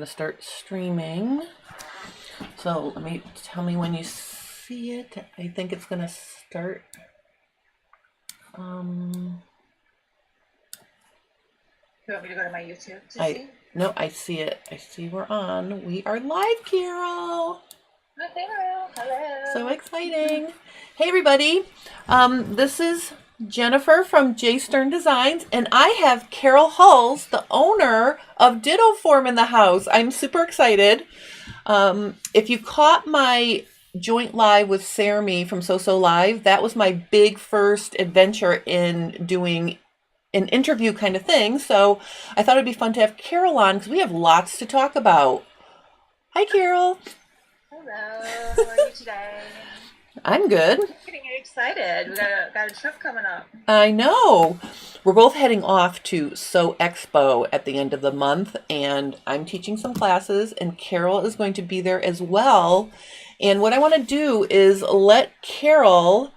going to start streaming. So tell me when you see it. I think it's going to start. You want me to go to my YouTube to see? No, I see it. I see we're on. We are live, Carol. Hello. So exciting. Hey, everybody. This is Jennifer from J Stern Designs, and I have Carol Huls, the owner of DittoForm, in the house. I'm super excited. If you caught my joint live with Sarah from So Live, that was my big first adventure in doing an interview kind of thing. So I thought it'd be fun to have Carol on because we have lots to talk about. Hi, Carol. Hello. How are you today? I'm good. I'm getting excited. We got a trip coming up. I know. We're both heading off to So Expo at the end of the month, and I'm teaching some classes, and Carol is going to be there as well. And what I want to do is let Carol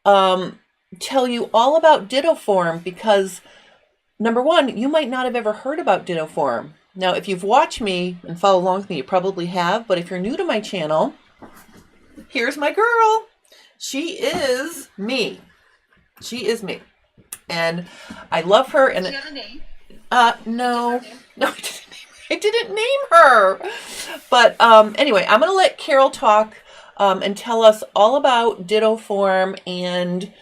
tell you all about DittoForm, because number one, you might not have ever heard about DittoForm. Now, if you've watched me and followed along with me, you probably have, but if you're new to my channel, here's my girl. She is me. She is me. And I love her. And do you have a name? No, I didn't name her. But anyway, I'm going to let Carol talk and tell us all about DittoForm and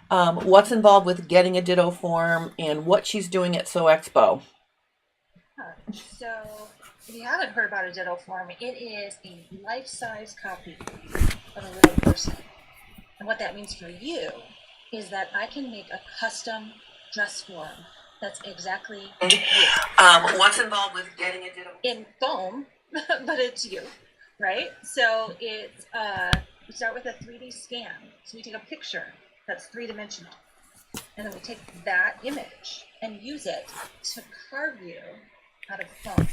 what's involved with getting a DittoForm and what she's doing at So Expo. So, if you haven't heard about a DittoForm, it is a life-size copy of a little person. And what that means for you is that I can make a custom dress form that's exactly you. What's involved with getting a Ditto? In foam, but it's you, right? So it's we start with a 3D scan. So we take a picture that's three-dimensional, and then we take that image and use it to carve you out of foam.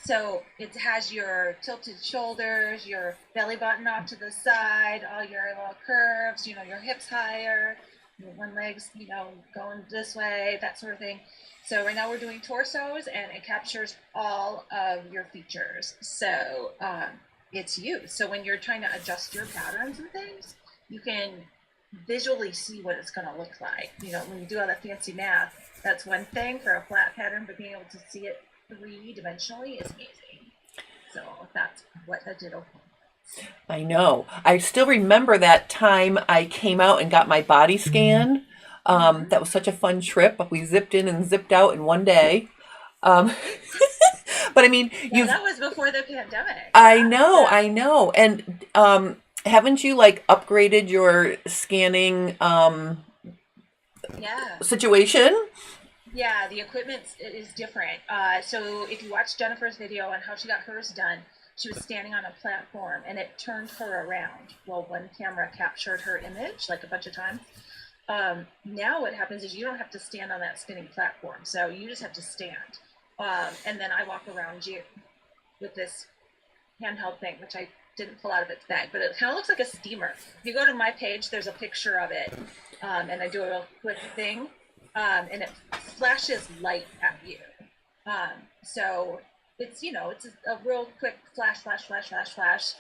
So it has your tilted shoulders, your belly button off to the side, all your little curves, your hips higher, your one leg's, going this way, that sort of thing. So right now we're doing torsos, and it captures all of your features. So it's you. So when you're trying to adjust your patterns and things, you can visually see what it's going to look like. When you do all that fancy math, that's one thing for a flat pattern, but being able to see it three-dimensionally is amazing. So that's what a Ditto is. I know. I still remember that time I came out and got my body scan. That was such a fun trip. We zipped in and zipped out in one day. But I mean, that was before the pandemic. I know. And haven't you upgraded your scanning situation? Yeah, the equipment is different. So if you watch Jennifer's video on how she got hers done, she was standing on a platform and it turned her around. Well, one camera captured her image a bunch of times. Now what happens is you don't have to stand on that spinning platform. So you just have to stand. And then I walk around you with this handheld thing, which I didn't pull out of its bag, but it kind of looks like a steamer. If you go to my page, there's a picture of it. And I do a real quick thing. And it flashes light at you. So it's, it's a real quick flash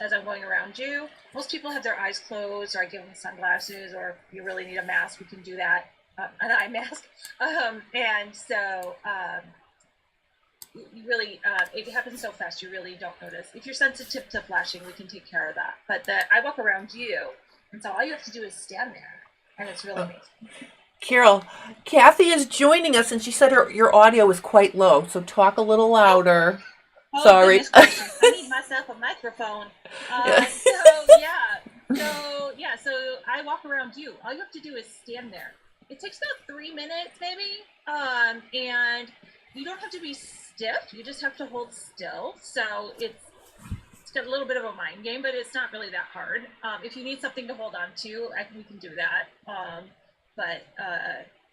as I'm going around you. Most people have their eyes closed, or I give them sunglasses, or if you really need a mask, we can do that, an eye mask. And so you really, it happens so fast, you really don't notice. If you're sensitive to flashing, we can take care of that. But I walk around you, and so all you have to do is stand there, and it's really amazing. Carol, Kathy is joining us, and she said your audio is quite low, so talk a little louder. Oh, sorry. I need myself a microphone. So I walk around you. All you have to do is stand there. It takes about 3 minutes, maybe, and you don't have to be stiff. You just have to hold still. So it's got a little bit of a mind game, but it's not really that hard. If you need something to hold on to, we can do that. But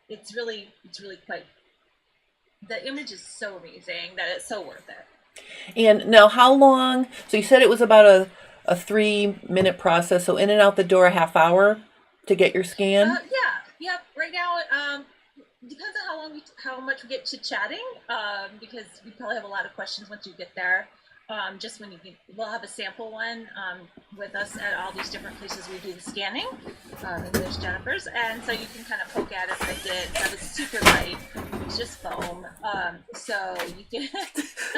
it's really quite, the image is so amazing that it's so worth it. And now how long, so you said it was about a 3-minute process, so in and out the door a half hour to get your scan? Yep. Right now, depends on how much we get to chatting, because we probably have a lot of questions once you get there. Just when we'll have a sample one with us at all these different places we do the scanning. And there's Jennifer's, and so you can kind of poke at it. I did. That was super light. It's just foam. So you can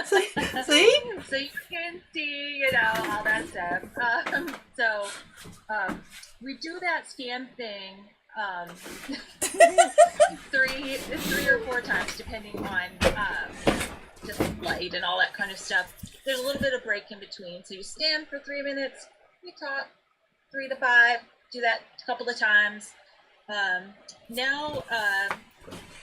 See? so you can see, all that stuff. We do that scan thing three or four times, depending on just light and all that kind of stuff. There's a little bit of break in between. So you stand for 3 minutes, you talk 3 to 5, do that a couple of times. Now,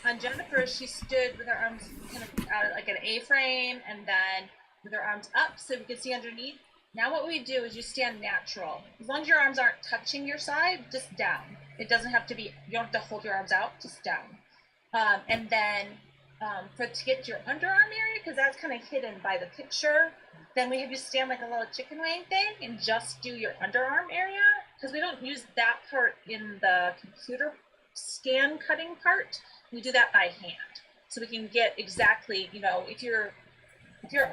on Jennifer, she stood with her arms kind of out like an A-frame, and then with her arms up so we can see underneath. Now what we do is you stand natural. As long as your arms aren't touching your side, just down. It doesn't have to be, you don't have to hold your arms out, just down. And then to get your underarm area, because that's kind of hidden by the picture, then we have you stand like a little chicken wing thing and just do your underarm area, because we don't use that part in the computer scan cutting part. We do that by hand, so we can get exactly, if your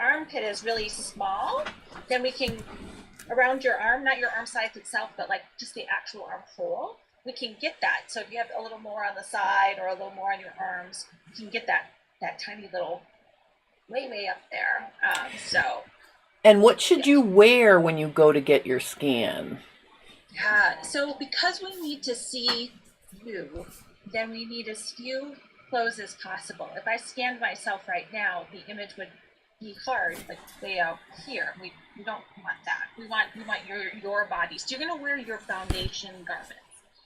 armpit is really small, then we can, around your arm, not your arm size itself, but like just the actual armhole, we can get that. So if you have a little more on the side or a little more on your arms, you can get that tiny little way up there. And what should you wear when you go to get your scan? Yeah, so because we need to see you, then we need as few clothes as possible. If I scanned myself right now, the image would be hard, like way out here. We don't want that. We want your body. So you're gonna wear your foundation garments.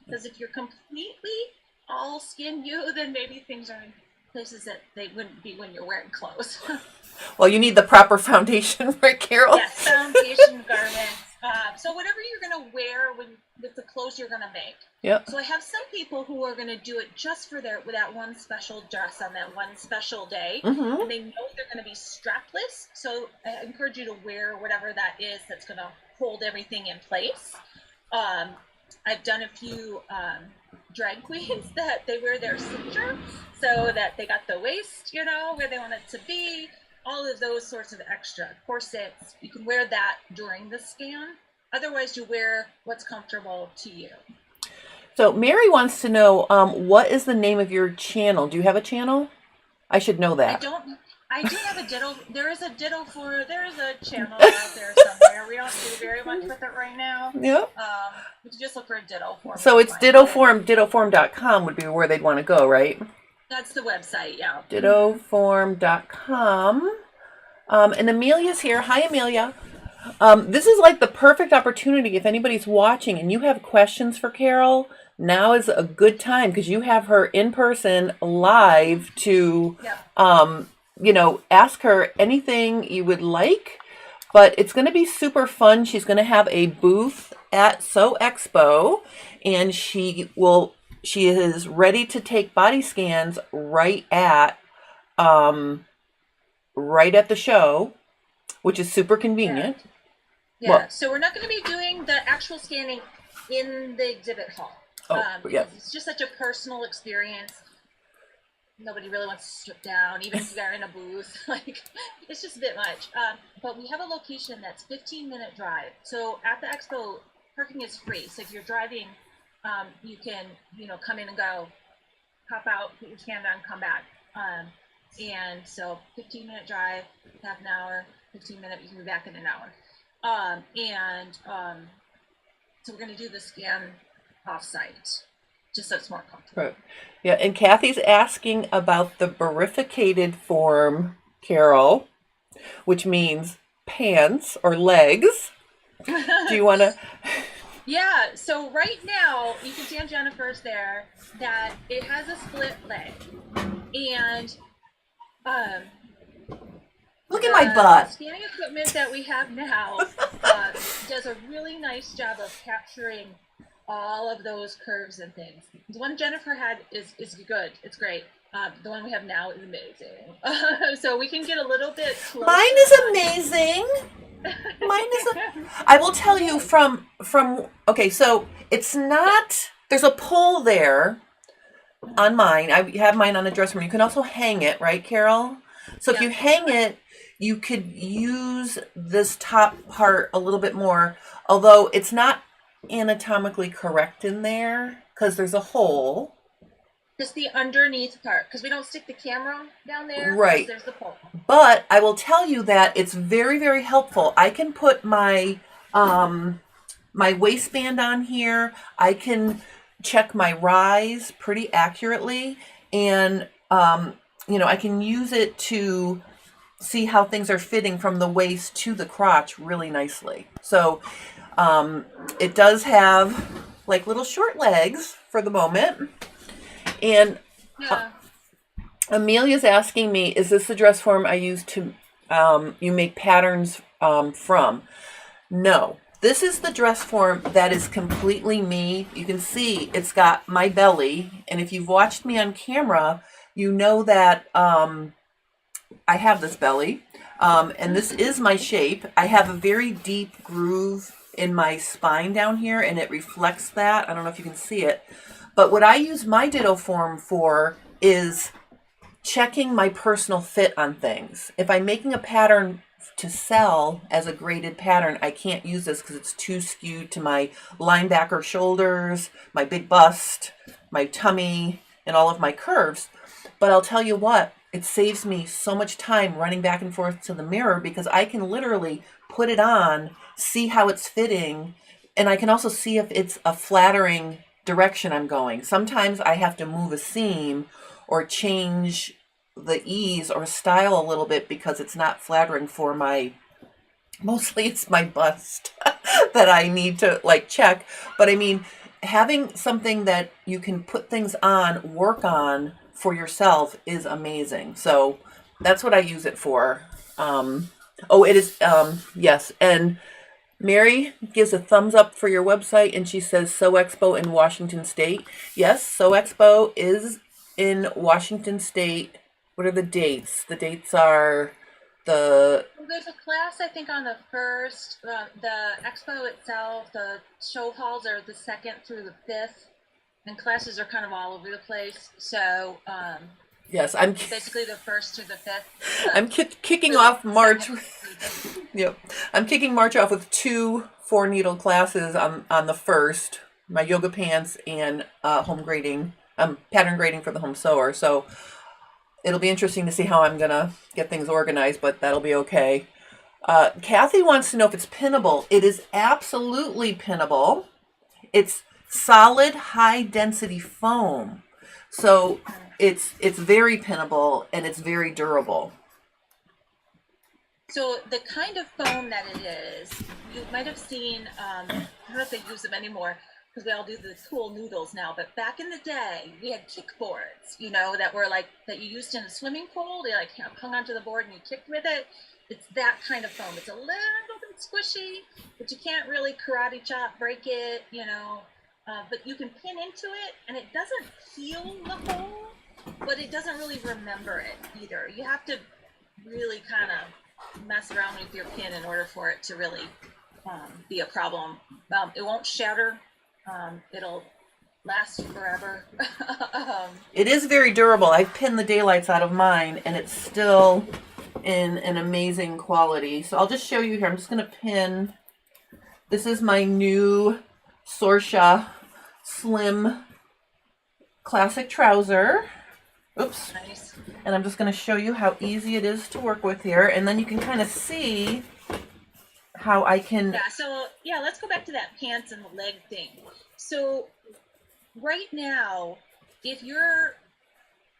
Because if you're completely all skin you, then maybe things are in places that they wouldn't be when you're wearing clothes. Well, you need the proper foundation, right, Carol? Yes, foundation garments. So whatever you're going to wear with the clothes you're going to make. Yep. So I have some people who are going to do it just for with that one special dress on that one special day. Mm-hmm. And they know they're going to be strapless. So I encourage you to wear whatever that is that's going to hold everything in place. I've done a few drag queens that they wear their cincher so that they got the waist, where they want it to be. All of those sorts of extra corsets, you can wear that during the scan. Otherwise, you wear what's comfortable to you. So Mary wants to know, what is the name of your channel? Do you have a channel? I should know that. I do have a Ditto. There is a channel out there somewhere. We don't do very much with it right now. Yep. You can just look for DittoForm. So it's DittoForm, DittoForm.com would be where they'd want to go, right? That's the website, yeah. DittoForm.com. And Amelia's here. Hi, Amelia. This is like the perfect opportunity if anybody's watching and you have questions for Carol. Now is a good time because you have her in person live to, ask her anything you would like. But it's going to be super fun. She's going to have a booth at So Expo, and she is ready to take body scans right at the show, which is super convenient. Yeah. Well, so we're not going to be doing the actual scanning in the exhibit hall. It's just such a personal experience. Nobody really wants to strip down, even if you're in a booth. It's just a bit much. But we have a location that's 15-minute drive. So at the expo, parking is free. So if you're driving, you can, come in and go, hop out, put your scan on, come back. And so 15-minute drive, half an hour, 15-minute, you can be back in an hour. So we're going to do the scan off-site, just so it's more comfortable. Right. Yeah, and Kathy's asking about the barificated form, Carol, which means pants or legs. Do you want to... Yeah, so right now, you can see on Jennifer's there that it has a split leg. And look at my butt. The scanning equipment that we have now does a really nice job of capturing all of those curves and things. The one Jennifer had is good. It's great. The one we have now is amazing. So we can get a little bit closer. Mine is amazing. I will tell you from okay, so it's not, there's a pole there, on mine. I have mine on a dresser. You can also hang it, right, Carol? So if Yeah. you hang it, you could use this top part a little bit more, although it's not anatomically correct in there because there's a hole. Just the underneath part, because we don't stick the camera down there. Right. There's the pole. But I will tell you that it's very, very helpful. I can put my my waistband on here. I can check my rise pretty accurately, and I can use it to see how things are fitting from the waist to the crotch really nicely. So it does have like little short legs for the moment. And Yeah. Amelia's asking me, is this the dress form I use to you make patterns from? No. This is the dress form that is completely me. You can see it's got my belly. And if you've watched me on camera, you know that I have this belly. And this is my shape. I have a very deep groove in my spine down here, and it reflects that. I don't know if you can see it. But what I use my DittoForm for is checking my personal fit on things. If I'm making a pattern to sell as a graded pattern, I can't use this because it's too skewed to my linebacker shoulders, my big bust, my tummy, and all of my curves. But I'll tell you what, it saves me so much time running back and forth to the mirror because I can literally put it on, see how it's fitting, and I can also see if it's a flattering direction I'm going. Sometimes I have to move a seam or change the ease or style a little bit because it's not flattering for mostly it's my bust that I need to like check. But I mean, having something that you can put things on, work on for yourself is amazing. So that's what I use it for. It is, yes. And Mary gives a thumbs up for your website, and she says So Expo in Washington State. Yes, So Expo is in Washington State. What are the dates? The dates are Well, there's a class, I think, on the first. The expo itself, the show halls are the 2nd through the 5th, and classes are kind of all over the place. So yes, basically the 1st to the 5th. I'm kicking off March. Yep, I'm kicking March off with 2 4-needle classes on the 1st. My yoga pants and home grading, pattern grading for the home sewer. So it'll be interesting to see how I'm gonna get things organized, but that'll be okay. Kathy wants to know if it's pinnable. It is absolutely pinnable. It's solid, high density foam, so it's very pinnable and it's very durable. So the kind of foam that it is, you might have seen, I don't know if they use them anymore because we all do the cool noodles now, but back in the day, we had kickboards, that were like, that you used in a swimming pool. They like hung onto the board and you kicked with it. It's that kind of foam. It's a little bit squishy, but you can't really karate chop, break it, but you can pin into it and it doesn't heal the hole, but it doesn't really remember it either. You have to really kind of mess around with your pin in order for it to really be a problem. It won't shatter. It'll last forever. It is very durable. I've pinned the daylights out of mine and it's still in an amazing quality. So I'll just show you here. I'm just going to pin. This is my new Sorsha Slim Classic trouser. Oops. Nice. And I'm just going to show you how easy it is to work with here. And then you can kind of see how I can... Yeah, let's go back to that pants and the leg thing. So right now, if your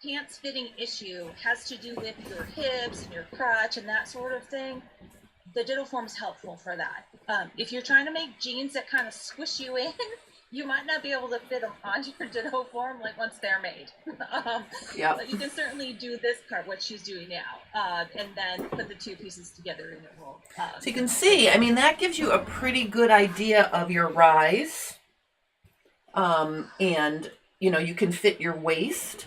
pants fitting issue has to do with your hips and your crotch and that sort of thing, the DittoForm is helpful for that. If you're trying to make jeans that kind of squish you in, you might not be able to fit them on your DittoForm like once they're made. But you can certainly do this part, what she's doing now, and then put the 2 pieces together and it will. So you can see, I mean, that gives you a pretty good idea of your rise. And, you can fit your waist,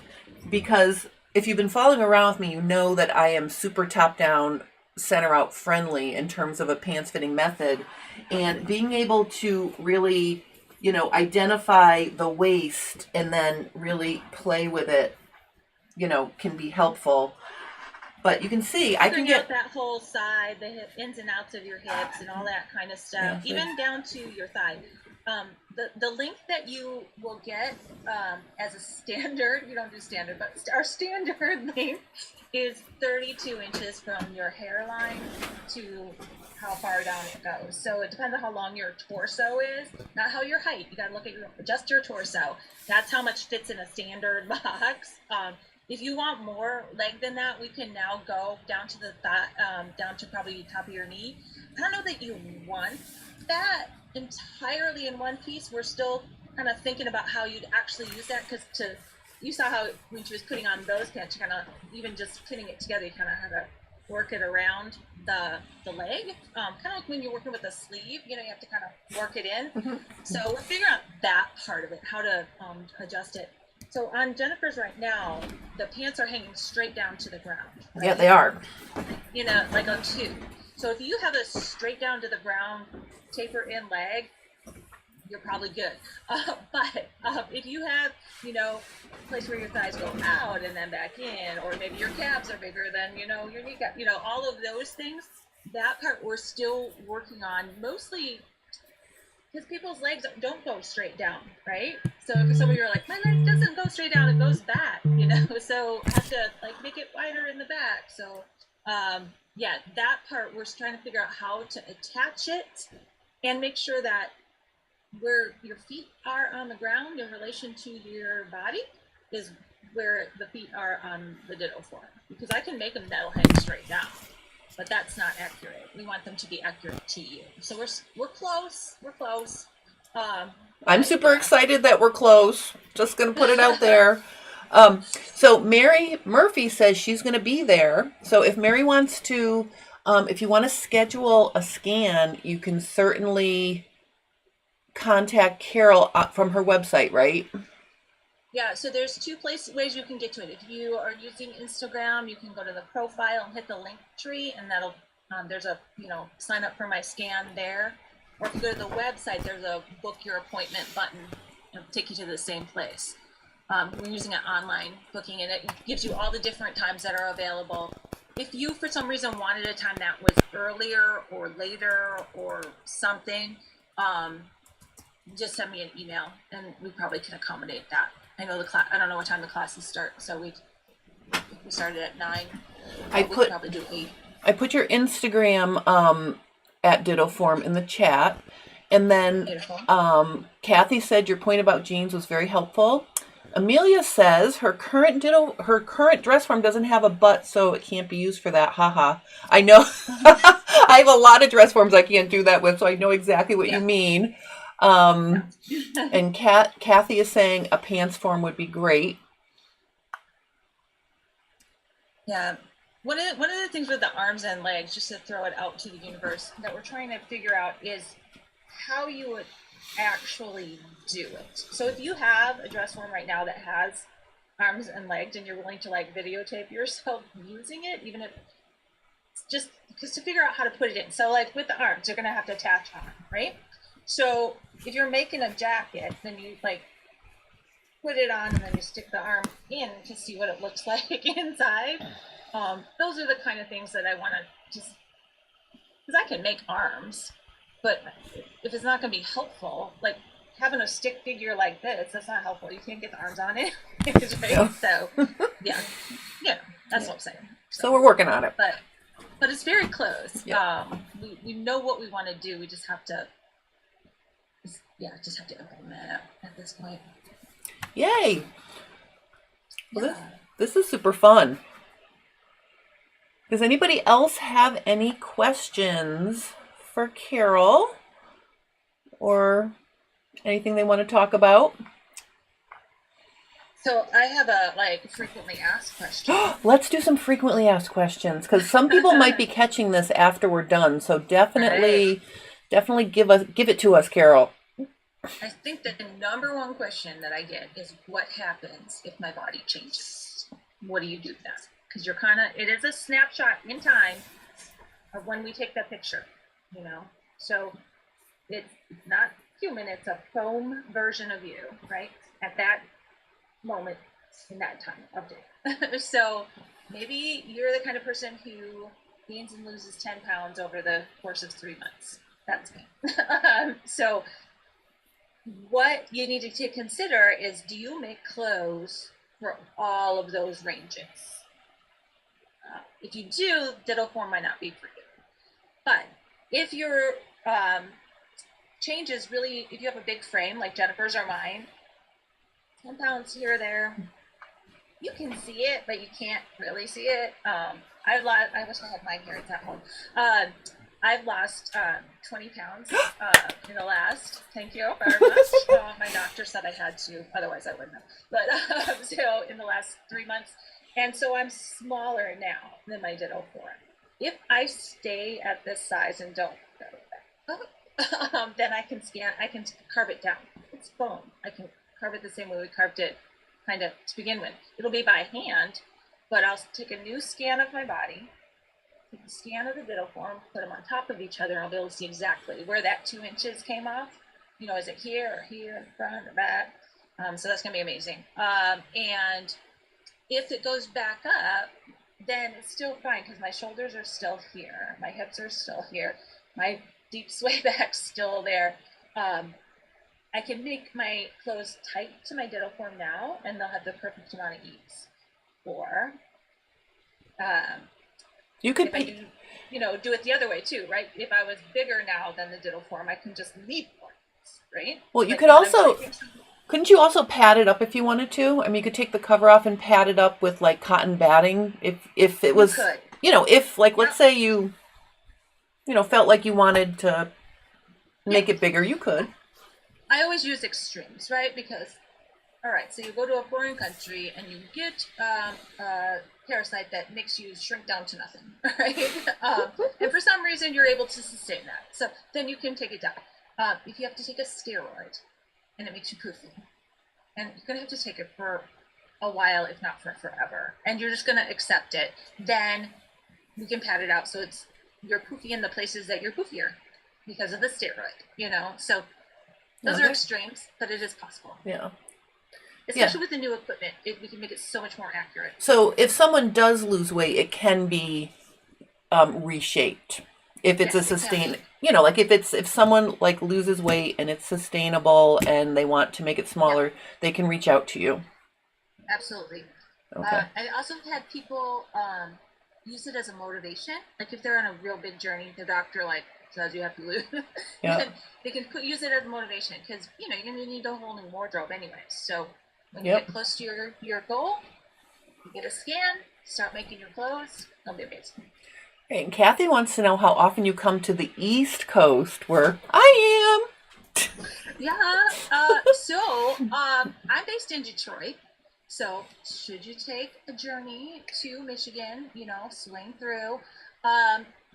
because if you've been following around with me, you know that I am super top-down, center-out friendly in terms of a pants fitting method. And being able to really you know, identify the waist and then really play with it, you know, can be helpful. But you can see, I can Figuring out get that whole side, the ins and outs of your hips and all that kind of stuff, Yeah, even down to your thigh. The length that you will get as a standard, we don't do standard, but our standard length is 32 inches from your hairline to how far down it goes. So it depends on how long your torso is, not how your height. You got to look at just your torso. That's how much fits in a standard box. If you want more leg than that, we can now go down to the thigh, down to probably top of your knee. I don't know that you want that entirely in one piece. We're still kind of thinking about how you'd actually use that, because you saw how when she was putting on those pants, you kind of, even just putting it together, you kind of had to work it around the leg. Kind of like when you're working with a sleeve, you know, you have to kind of work it in. So we're figuring out that part of it, how to adjust it. So on Jennifer's right now, the pants are hanging straight down to the ground. Right? Yeah, they are. You know, like on two. So if you have a straight down to the ground taper in leg, you're probably good. But if you have, you know, a place where your thighs go out and then back in, or maybe your calves are bigger than, you know, your kneecap, you know, all of those things, that part we're still working on, mostly because people's legs don't go straight down, right? So if some of you are like, my leg doesn't go straight down, it goes back, you know, so I have to like make it wider in the back. So yeah, that part we're trying to figure out how to attach it and make sure that where your feet are on the ground in relation to your body is where the feet are on the DittoForm, because I can make them that'll hang straight down, but that's not accurate. We want them to be accurate to you. So we're close. We're close. I'm super excited that we're close. Just going to put it out there. So Mary Murphy says she's going to be there. So if Mary wants to, if you want to schedule a scan, you can certainly contact Carol from her website, right? Yeah, so there's two ways you can get to it. If you are using Instagram, you can go to the profile and hit the link tree, and that'll there's a, you know, sign up for my scan there. Or if you go to the website, there's a book your appointment button. It'll take you to the same place. We're using an online booking, and it gives you all the different times that are available. If you, for some reason, wanted a time that was earlier or later or something, just send me an email, and we probably can accommodate that. I know the class. I don't know what time the classes start, so we started at 9. We could probably do 8. I put your Instagram at DittoForm in the chat, and then Kathy said your point about jeans was very helpful. Amelia says her current dress form doesn't have a butt, so it can't be used for that. Haha. I know. I have a lot of dress forms I can't do that with, so I know exactly what you mean. And Kathy is saying a pants form would be great. Yeah. One of the things with the arms and legs, just to throw it out to the universe, that we're trying to figure out is how you would actually do it. So if you have a dress form right now that has arms and legs, and you're willing to like videotape yourself using it, even if it's just because to figure out how to put it in. So like with the arms, you're gonna have to attach on, right? So if you're making a jacket, then you like put it on and then you stick the arm in to see what it looks like inside. Those are the kind of things that I want to just, because I can make arms, but if it's not going to be helpful, like having a stick figure like this, that's not helpful. You can't get the arms on it. Right? Yeah. So yeah, that's what I'm saying. So we're working on it. But it's very close. Yeah. We know what we want to do. We just have to, implement it at this point. Yay! Well, this is super fun. Does anybody else have any questions for Carol or anything they want to talk about? So I have a frequently asked question. Let's do some frequently asked questions, because some people might be catching this after we're done. So definitely give it to us, Carol. I think that the number one question that I get is, what happens if my body changes? What do you do then? Because it is a snapshot in time of when we take that picture, you know? So it's not few minutes a foam version of you, right? At that moment in that time of day. So maybe you're the kind of person who gains and loses 10 pounds over the course of 3 months. That's me. So what you need to consider is, do you make clothes for all of those ranges? If you do, DittoForm might not be for you. But if your changes really, if you have a big frame like Jennifer's or mine, 10 pounds here or there, you can see it, but you can't really see it. I wish I had mine here. It's at home. I've lost 20 pounds in the last, thank you very much. My doctor said I had to, otherwise I wouldn't have. But so in the last 3 months, and so I'm smaller now than my Ditto form. If I stay at this size and don't go back, then I can carve it down. It's foam. I can carve it the same way we carved it kind of to begin with. It'll be by hand, but I'll take a new scan of my body, take a scan of the Ditto form, put them on top of each other, and I'll be able to see exactly where that 2 inches came off. You know, is it here or here, in front or back? So that's going to be amazing. And if it goes back up, then it's still fine because my shoulders are still here, my hips are still here, my deep sway back's still there. I can make my clothes tight to my Ditto form now, and they'll have the perfect amount of ease. Or you could, if I do it the other way too, right? If I was bigger now than the Ditto form, I can just leave points, right? well, you could also, couldn't you also pad it up if you wanted to? I mean, you could take the cover off and pad it up with like cotton batting if it was, if like, let's say you felt like you wanted to make it bigger, you could. I always use extremes, right? Because, all right, so you go to a foreign country and you get a parasite that makes you shrink down to nothing, right? And for some reason, you're able to sustain that. So then you can take it down. If you have to take a steroid and it makes you poofy, and you're going to have to take it for a while, if not for forever, and you're just going to accept it, then we can pad it out so you're poofy in the places that you're poofier because of the steroid, So those are extremes, but it is possible. Yeah. Especially with the new equipment, we can make it so much more accurate. So if someone does lose weight, it can be reshaped. If it's a sustain, like if someone like loses weight and it's sustainable and they want to make it smaller, they can reach out to you. Absolutely. Okay. I also had people use it as a motivation. Like if they're on a real big journey, the doctor says you have to lose. They can use it as a motivation because you're going to need a whole new wardrobe anyway. So when you get close to your goal, you get a scan, start making your clothes. It'll be amazing. Great. And Kathy wants to know how often you come to the East Coast, where I am. So I'm based in Detroit. So should you take a journey to Michigan, swing through.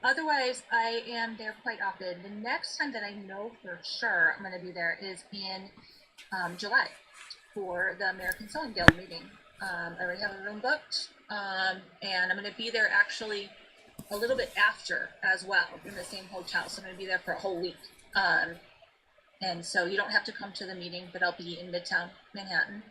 Otherwise, I am there quite often. The next time that I know for sure I'm going to be there is in July for the American Sewing Guild meeting. I already have a room booked, and I'm going to be there actually a little bit after as well in the same hotel. So I'm going to be there for a whole week. And so you don't have to come to the meeting, but I'll be in Midtown Manhattan.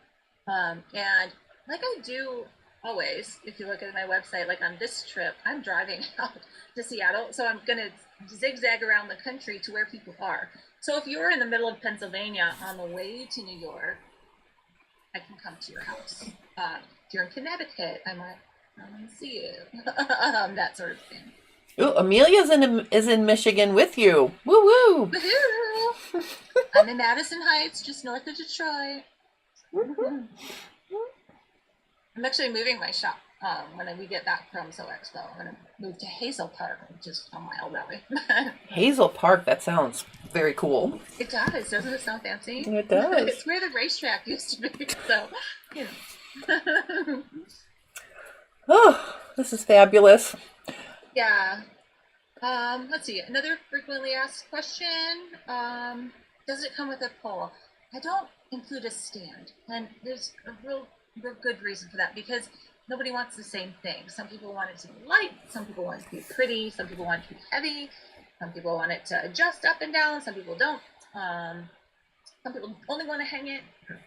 And like I do always, if you look at my website, like on this trip, I'm driving out to Seattle. So I'm going to zigzag around the country to where people are. So if you're in the middle of Pennsylvania on the way to New York, I can come to your house. If you're in Connecticut, I might see you. That sort of thing. Ooh, Amelia's is in Michigan with you. Woo woo! Woohoo! I'm in Madison Heights, just north of Detroit. I'm actually moving my shop when we get back from So Expo. I'm going to move to Hazel Park, which is a mile that way. Hazel Park, that sounds very cool. It does. Doesn't it sound fancy? It does. It's where the racetrack used to be. So, Oh, this is fabulous. Yeah. Let's see. Another frequently asked question. Does it come with a pole? I don't include a stand. And there's a real good reason for that because nobody wants the same thing. Some people want it to be light. Some people want it to be pretty. Some people want it to be heavy. Some people want it to adjust up and down. Some people don't. Some people only want to hang it,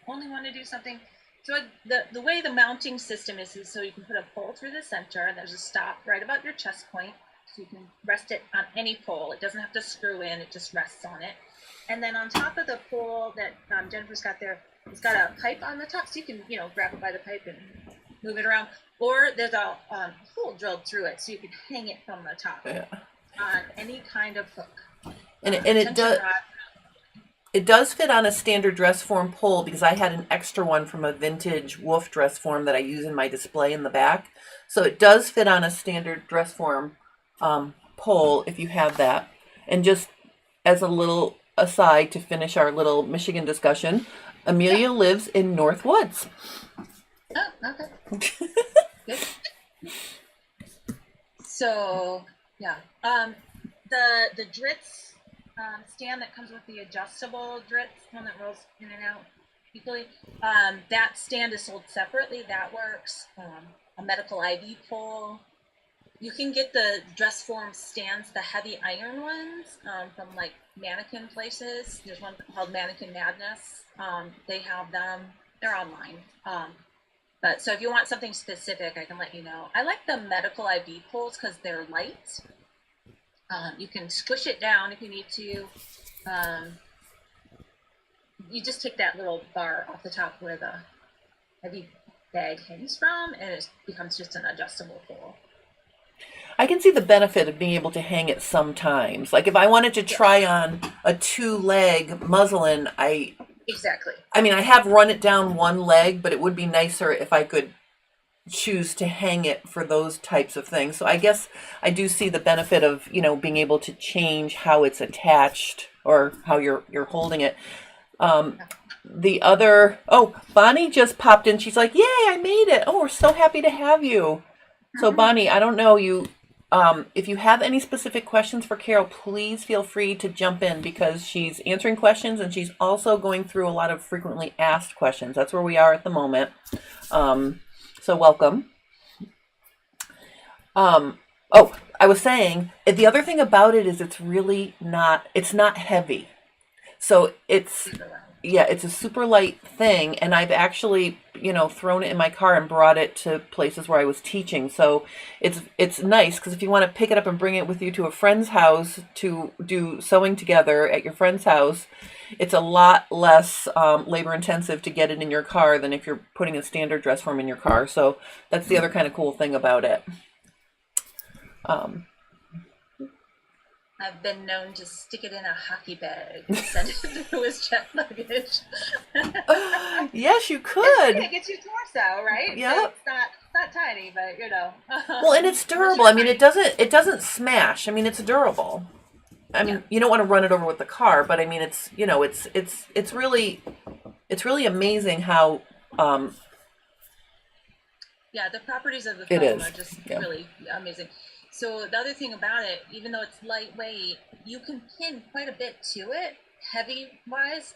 only want to do something. So the way the mounting system is so you can put a pole through the center, and there's a stop right about your chest point, so you can rest it on any pole. It doesn't have to screw in, it just rests on it. And then on top of the pole that Jennifer's got there, it's got a pipe on the top, so you can, grab it by the pipe and move it around. Or there's a hole drilled through it, so you can hang it from the top on any kind of hook. And it does fit on a standard dress form pole, because I had an extra one from a vintage wolf dress form that I use in my display in the back. So it does fit on a standard dress form pole if you have that. And just as a little aside to finish our little Michigan discussion, Amelia lives in North Woods. Oh, okay. Good. So yeah, the Dritz stand that comes with the adjustable Dritz, one that rolls in and out equally, that stand is sold separately. That works. A medical IV pole. You can get the dress form stands, the heavy iron ones, from like mannequin places. There's one called Mannequin Madness. They have them. They're online. But so if you want something specific, I can let you know. I like the medical IV poles because they're light. You can squish it down if you need to. You just take that little bar off the top where the heavy bag hangs from, and it becomes just an adjustable pole. I can see the benefit of being able to hang it sometimes. Like if I wanted to try on a 2-leg muslin, Exactly. I mean, I have run it down one leg, but it would be nicer if I could choose to hang it for those types of things. So I guess I do see the benefit of, being able to change how it's attached or how you're holding it. Bonnie just popped in. She's like, "Yay, I made it. Oh, we're so happy to have you." So Bonnie, I don't know if you have any specific questions for Carol, please feel free to jump in, because she's answering questions and she's also going through a lot of frequently asked questions. That's where we are at the moment. So welcome. I was saying, the other thing about it is it's not heavy. So it's a super light thing, and I've actually, thrown it in my car and brought it to places where I was teaching. So it's nice, because if you want to pick it up and bring it with you to a friend's house to do sewing together at your friend's house, it's a lot less labor intensive to get it in your car than if you're putting a standard dress form in your car. So that's the other kind of cool thing about it. I've been known to stick it in a hockey bag and send it through his jet luggage. Yes, you could. It gets your torso, right? Yeah. So it's not tiny, but Well, and it's durable. I mean, it doesn't smash. I mean, it's durable. I mean, you don't want to run it over with the car, but I mean, it's really amazing how. The properties of the foam are just really amazing. So the other thing about it, even though it's lightweight, you can pin quite a bit to it, heavy-wise.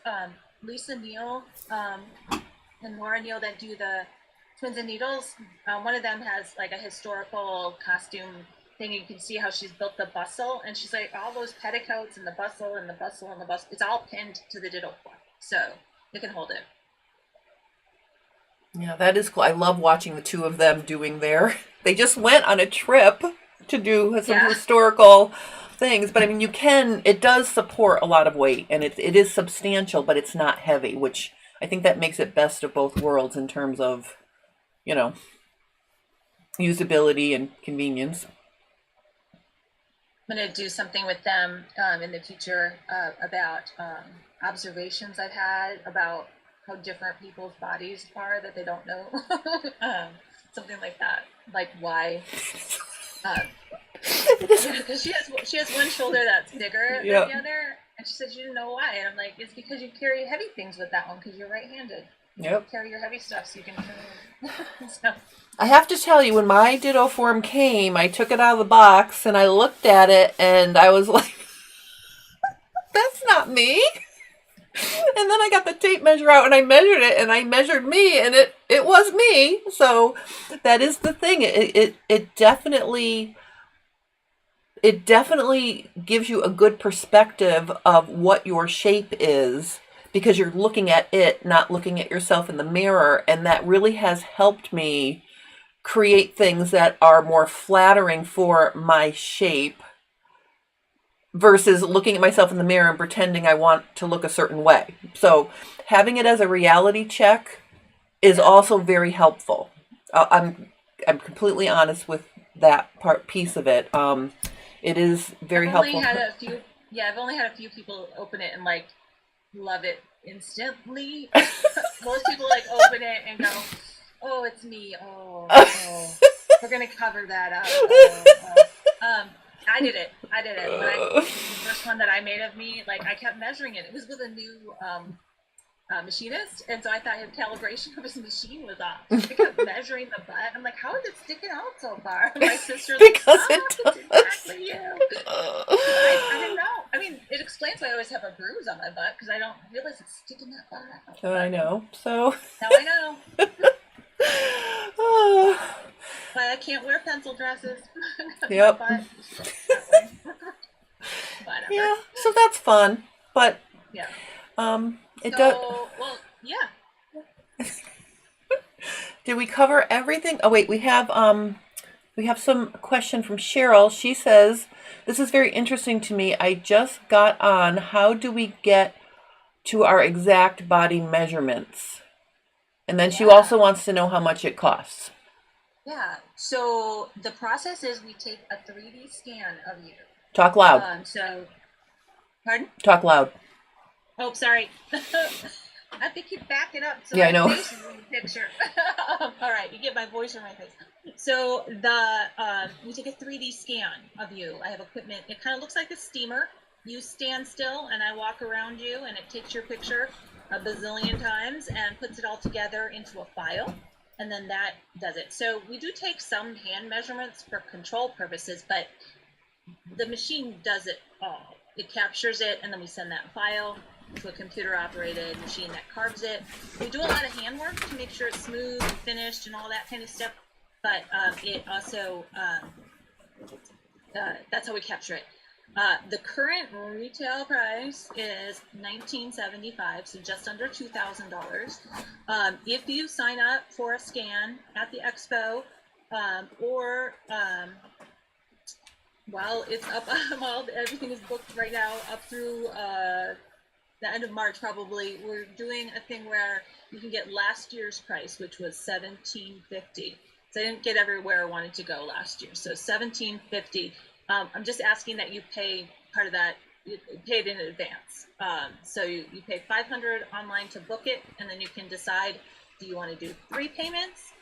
Lisa Neal and Laura Neal that do the Twins and Needles, one of them has like a historical costume thing. You can see how she's built the bustle, and she's like, all those petticoats and the bustle and the bustle and the bustle, it's all pinned to the DittoForm, so you can hold it. Yeah, that is cool. I love watching the two of them doing they just went on a trip to do some historical things, but I mean, it does support a lot of weight, and it is substantial, but it's not heavy, which I think that makes it best of both worlds in terms of, usability and convenience. I'm going to do something with them in the future about observations I've had about how different people's bodies are that they don't know. Something like that, like why. Because she has one shoulder that's bigger than the other, and she said she didn't know why, and I'm like, it's because you carry heavy things with that one because you're right-handed. You carry your heavy stuff so you can carry. So. I have to tell you, when my DittoForm came, I took it out of the box and I looked at it and I was like, that's not me. And then I got the tape measure out and I measured it, and I measured me, and it was me. So that is the thing. It definitely gives you a good perspective of what your shape is, because you're looking at it, not looking at yourself in the mirror. And that really has helped me create things that are more flattering for my shape versus looking at myself in the mirror and pretending I want to look a certain way. So having it as a reality check is also very helpful. I'm completely honest with that piece of it. It is very helpful. I've only had a few people open it and like love it instantly. Most people like open it and go, "Oh, it's me. Oh, we're gonna cover that up." I did it. The first one that I made of me, like I kept measuring it. It was with a new machinist, and so I thought his calibration of his machine was off. I kept measuring the butt. I'm like, how is it sticking out so far? My sister's because like, it's exactly you. I didn't know. I mean, it explains why I always have a bruise on my butt, because I don't realize it's sticking that far out. Oh, I know. So now I know. But I can't wear pencil dresses. Yep. Yeah, so that's fun. But yeah. It does. Well, yeah. Did we cover everything? Oh wait, we have some question from Cheryl. She says, "This is very interesting to me. I just got on. How do we get to our exact body measurements?" And then she also wants to know how much it costs. Yeah. So the process is we take a 3D scan of you. Talk loud. Pardon? Talk loud. Oh, sorry. I have to keep backing up so I know. my face is in the picture. All right, you get my voice or my face. So we take a 3D scan of you. I have equipment. It kind of looks like a steamer. You stand still, and I walk around you, and it takes your picture a bazillion times and puts it all together into a file, and then that does it. So we do take some hand measurements for control purposes, but the machine does it all. It captures it, and then we send that file to a computer-operated machine that carves it. We do a lot of handwork to make sure it's smooth and finished and all that kind of stuff, but it also, that's how we capture it. The current retail price is $19.75, so just under $2,000. If you sign up for a scan at the expo, well, it's up. Everything is booked right now up through the end of March, probably. We're doing a thing where you can get last year's price, which was $17.50. So I didn't get everywhere I wanted to go last year. So $17.50. I'm just asking that you pay part of that. You pay it in advance. So you pay $500 online to book it, and then you can decide, do you want to do 3 payments?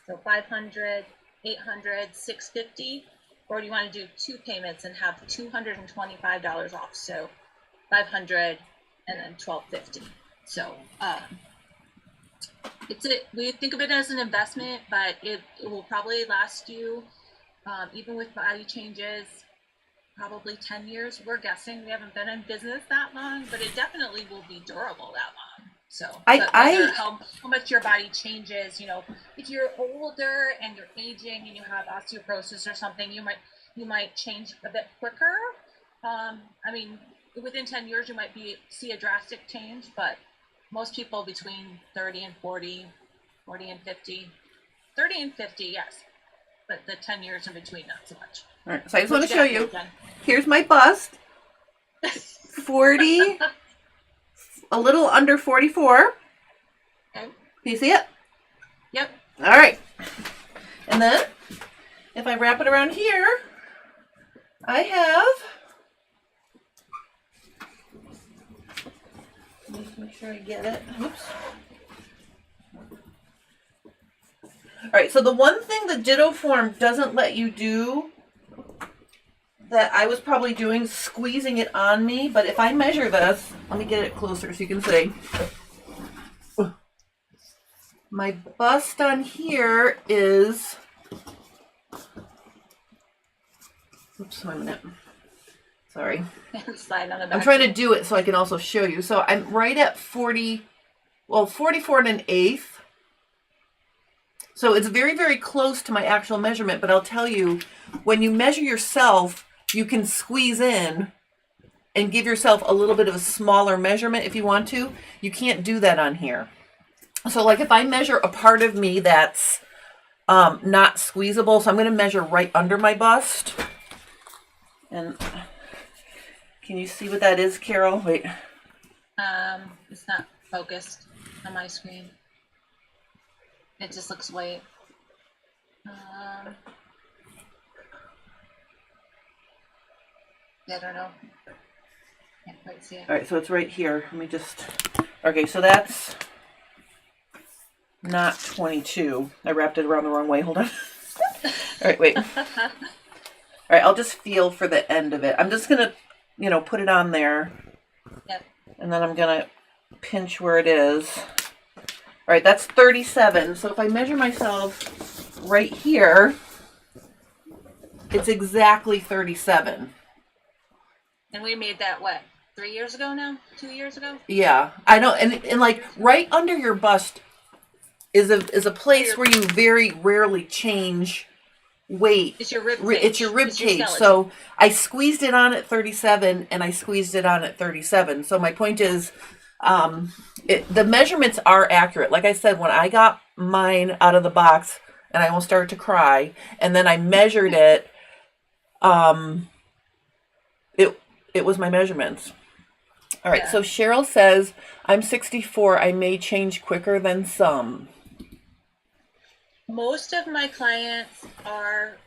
So $500, $800, $650, or do you want to do 2 payments and have $225 off? So $500 and then $1,250. So we think of it as an investment, but it will probably last you, even with body changes, probably 10 years. We're guessing. We haven't been in business that long, but it definitely will be durable that long. So how much your body changes, if you're older and you're aging and you have osteoporosis or something, you might change a bit quicker. I mean, within 10 years, you might see a drastic change, but most people between 30 and 40, 40 and 50, 30 and 50, yes. But the 10 years in between, not so much. All right, so I just want to show you. Here's my bust. 40, a little under 44. Okay. Can you see it? Yep. All right. And then, if I wrap it around here, I have... Just make sure I get it. Oops. All right, so the one thing the DittoForm doesn't let you do that I was probably doing, squeezing it on me, but if I measure this, let me get it closer so you can see. My bust on here is, oops, wait a minute. Sorry. I'm trying to do it so I can also show you. So I'm right at 44 and an eighth. So it's very, very close to my actual measurement, but I'll tell you, when you measure yourself, you can squeeze in and give yourself a little bit of a smaller measurement if you want to. You can't do that on here. So like if I measure a part of me that's not squeezable, so I'm going to measure right under my bust. And can you see what that is, Carol? Wait. It's not focused on my screen. It just looks white. I don't know. Can't quite see it. All right, so it's right here. Let me just. Okay, so that's not 22. I wrapped it around the wrong way. Hold on. All right, wait. All right, I'll just feel for the end of it. I'm just gonna, put it on there. Yep. And then I'm gonna pinch where it is. All right, that's 37. So if I measure myself right here, it's exactly 37. And we made that, what, 3 years ago now? 2 years ago? Yeah, I know. And like right under your bust is a place where you very rarely change weight. It's your rib cage. It's your rib cage. So I squeezed it on at 37 and I squeezed it on at 37. So my point is, the measurements are accurate. Like I said, when I got mine out of the box and I almost started to cry, and then I measured it, it was my measurements. All right. Yeah. So Cheryl says, I'm 64. I may change quicker than some. Most of my clients are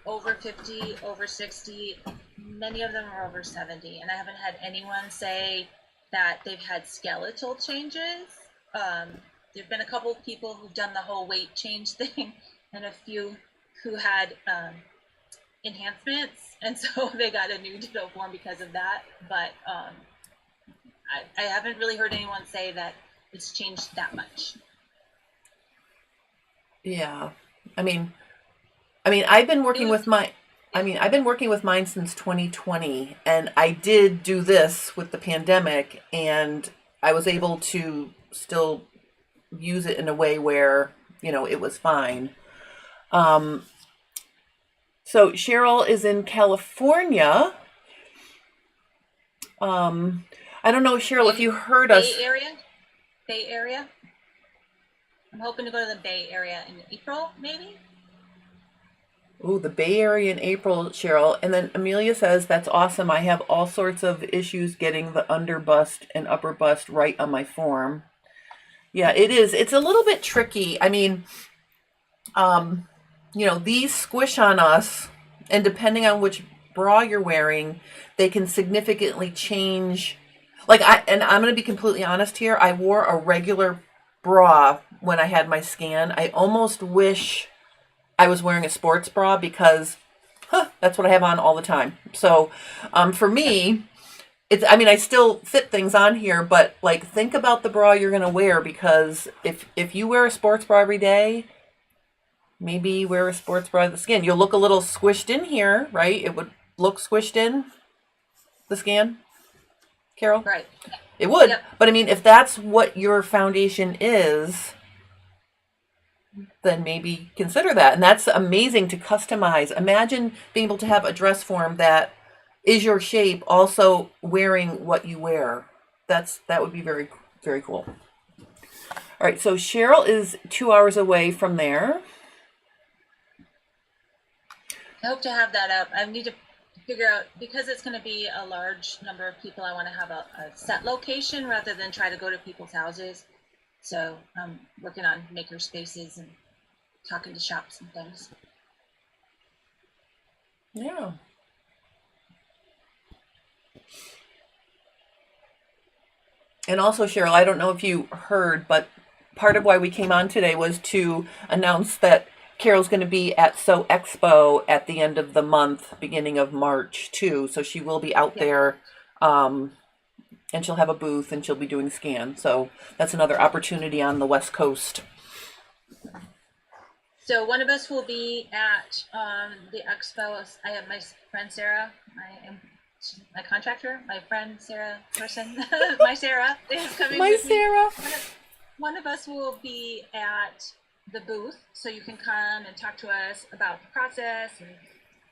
over 50, over 60. Many of them are over 70. And I haven't had anyone say that they've had skeletal changes. There've been a couple of people who've done the whole weight change thing, and a few who had enhancements, and so they got a new DittoForm because of that. But I haven't really heard anyone say that it's changed that much. Yeah, I mean, I've been working with I've been working with mine since 2020, and I did do this with the pandemic, and I was able to still use it in a way where, it was fine. So Cheryl is in California. I don't know, Cheryl, if you heard us. Bay Area. I'm hoping to go to the Bay Area in April, maybe. Ooh, the Bay Area in April, Cheryl. And then Amelia says, that's awesome. I have all sorts of issues getting the under bust and upper bust right on my form. Yeah, it is. It's a little bit tricky. I mean, these squish on us, and depending on which bra you're wearing, they can significantly change. I'm going to be completely honest here. I wore a regular bra when I had my scan. I almost wish I was wearing a sports bra because that's what I have on all the time. So for me, I still fit things on here, but think about the bra you're going to wear, because if you wear a sports bra every day, maybe wear a sports bra to the skin. You'll look a little squished in here, right? It would look squished in the scan, Carol? Right. It would. Yep. But if that's what your foundation is, then maybe consider that. And that's amazing to customize. Imagine being able to have a dress form that is your shape, also wearing what you wear. That would be very, very cool. All right, so Cheryl is 2 hours away from there. I hope to have that up. I need to figure out, because it's going to be a large number of people, I want to have a set location rather than try to go to people's houses. So I'm working on maker spaces and talking to shops and things. Yeah. And also, Cheryl, I don't know if you heard, but part of why we came on today was to announce that Carol's going to be at So Expo at the end of the month, beginning of March too. So she will be out there, and she'll have a booth and she'll be doing scans. So that's another opportunity on the West Coast. So one of us will be at the expo. I have my friend Sarah, my contractor, my friend Sarah person, my Sarah is coming with Sarah. Me. One of us will be at the booth, so you can come and talk to us about the process and